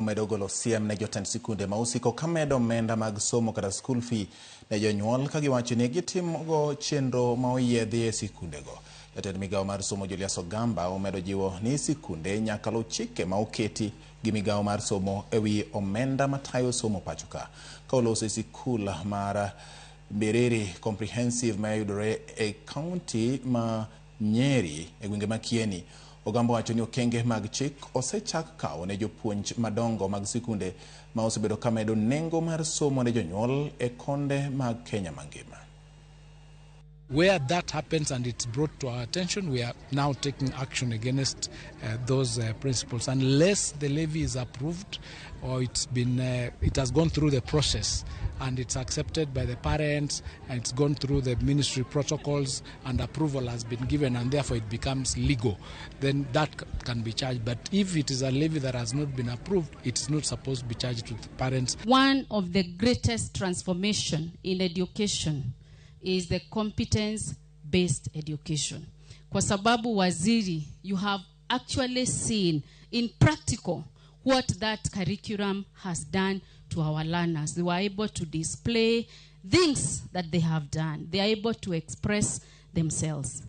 medo golo siem ne jotend skunde mausiko kamedo omenda mag somo kata school fee ne jonyuol ka giwacho ni gitimogo chenro ma oyiedhi e sikundego. Jotend migawo mar somo Julius Ogamba omedo jiwo ni sikunde nyaka luw chike ma oketi gi migawo mar somo ewi omenda matayo somo pachoka. Ka oloso sikul mar Biriri Comprehensive ma yudore e kaunti ma Nyeri e gwenge ma Kieni, Ogamba wacho ni okenge mag chik osechak kawo ne jopuonj madongo mag sikunde ma osebedo kamedo nengo mar somo ne jonyuol e konde mag Kenya mangima. Where that happens and it's brought to our attention, we are now taking action against those principles. Unless the levy is approved or it has gone through the process and it's accepted by the parents and it's gone through the ministry protocols and approval has been given and therefore it becomes legal, then that can be charged. But if it is a levy that has not been approved, it's not supposed to be charged to the parents. One of the greatest transformation in education is the competence-based education. Kwa sababu waziri, you have actually seen in practical what that curriculum has done to our learners. They were able to display things that they have done. They are able to express themselves.